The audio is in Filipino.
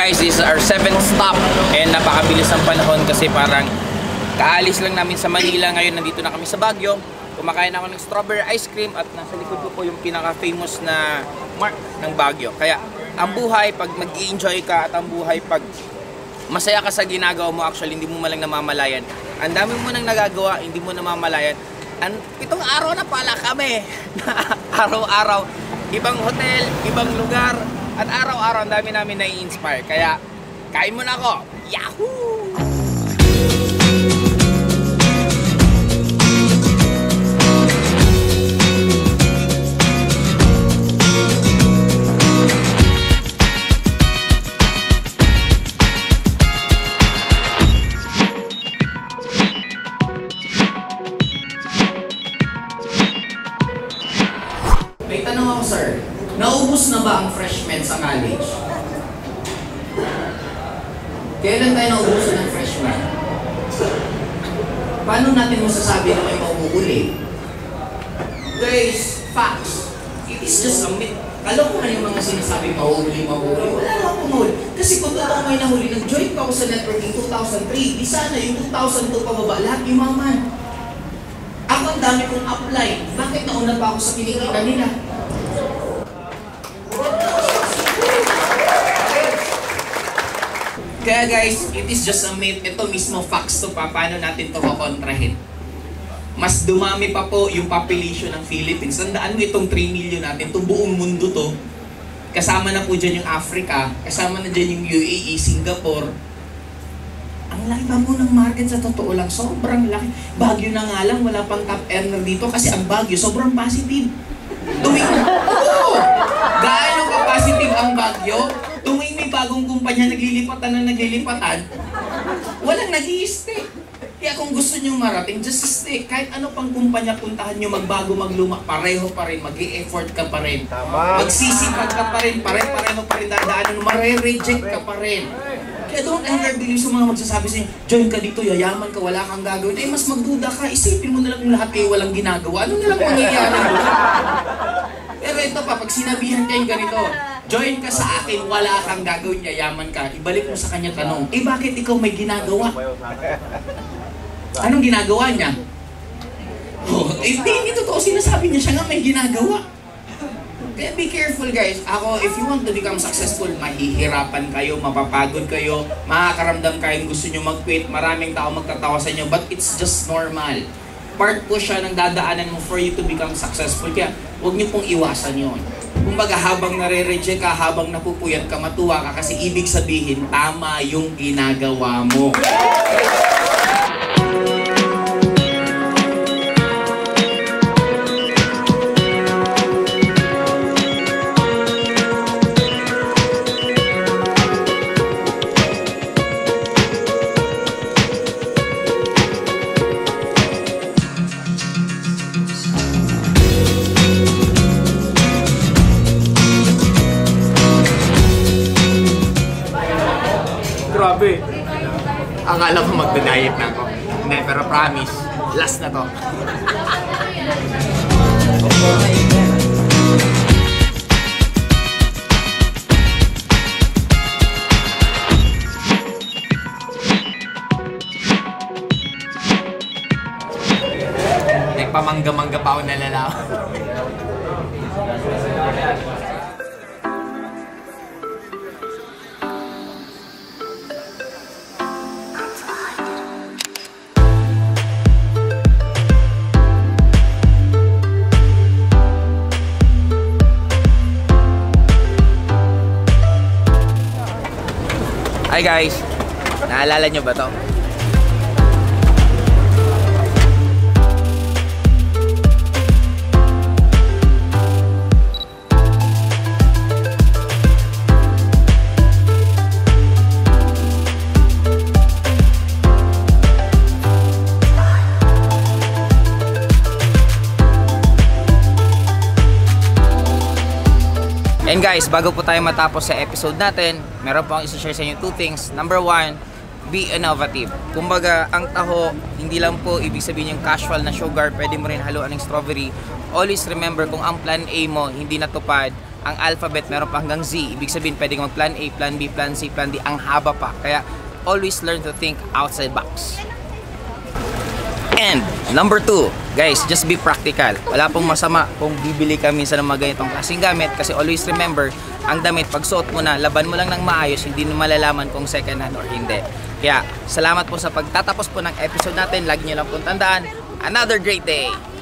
guys, this is our 7th stop and napakabilis ang panahon kasi parang kaalis lang namin sa Manila. Ngayon nandito na kami sa Baguio. Kumakain ako ng strawberry ice cream at nasa likod ko po yung pinaka-famous na mark ng Baguio. Kaya ang buhay pag mag-i-enjoy ka at ang buhay pag masaya ka sa ginagawa mo, actually hindi mo malang namamalayan. Ang dami mo nang nagagawa, hindi mo namamalayan. Itong araw na pala kami araw-araw, ibang hotel, ibang lugar, at araw-araw ang dami namin nai-inspire. Kaya kain mo na ako. Yahoo! May tanong ako, sir. Naubos na ba ang freshmen sa college? Kailan tayo naubusan ng freshman? Paano natin masasabi na may mauuli? Guys, facts. It is just a myth. Kalokohan yung mga sinasabi mauuli. Wala na akong mahuli. Kasi kung totoo may nahuli, nag-join pa ako sa networking 2003. Di sana yung 2002 pababa, lahat yumaman. Ako ang dami kong apply. Bakit nauna pa ako sa kinikita nila? Kaya guys, it is just a myth. Ito mismo facts to pa. Paano natin ito kukontrahin? Mas dumami pa po yung population ng Philippines. Tandaan mo itong 3 million natin, itong buong mundo to. Kasama na po dyan yung Africa, kasama na dyan yung UAE, Singapore. Ang laki pa po ng market sa totoo lang. Sobrang laki. Baguio na nga lang, wala pang top earner dito kasi ang Baguio sobrang positive. Gaano ka positive ang Baguio? Tuwing may bagong kumpanya naglilipatan, walang nag-i-stay. Kaya kung gusto nyo marating, just stay. Kahit ano pang kumpanya puntahan nyo, magbago, magluma, pareho pa rin, mag-i-effort ka pa rin. Magsisipag ka pa rin, pareho pa rin dadaanan, mare-reject ka pa rin. Kaya don't ever believe sa mga magsasabi sa'yo, join ka dito, yayaman ka, wala kang gagawin. Eh, mas magduda ka, isipin mo na lang kung lahat kayo walang ginagawa. Ano na lang mangyayari? Pero ito pa, pag sinabihan kayong ganito, join ka sa akin, wala kang gagawin, yayaman ka. Ibalik mo sa kanya tanong, eh bakit ikaw may ginagawa? Anong ginagawa niya? Oh, hindi totoo, sinasabi niya siya nga may ginagawa. Kaya be careful guys. Ako, if you want to become successful, mahihirapan kayo, mapapagod kayo, makakaramdam kayong gusto nyo mag-quit, maraming tao magtatawa sa inyo, but it's just normal. Part po siya ng dadaanan mo for you to become successful. Kaya huwag niyo pong iwasan yun. Kumbaga habang nare-reject ka, habang napupuyat ka, matuwa ka kasi ibig sabihin, tama yung ginagawa mo. Grabe. Akala ko magda-diet na ako. Hindi, pero promise, last na to. Nagpamangga-mangga pa ako nalalaman. Hi guys! Naalala nyo ba to? And guys, bago po tayo matapos sa episode natin, meron po akong isi-share sa inyo 2 things. Number 1, be innovative. Kumbaga, ang taho, hindi lang po ibig sabihin yung casual na sugar, pwede mo rin haluan ng strawberry. Always remember, kung ang plan A mo hindi natupad, ang alphabet meron pa hanggang Z. Ibig sabihin pwede kang mag plan A, plan B, plan C, plan D. Ang haba pa. Kaya always learn to think outside box. And number 2, guys, just be practical. Wala pong masama kung bibili ka minsan ng mga ganitong klaseng gamit kasi always remember, ang damit pag suot mo na, laban mo lang ng maayos, hindi mo malalaman kung second hand or hindi. Kaya salamat po sa pagtatapos po ng episode natin. Lagi nyo lang pong tandaan, another great day!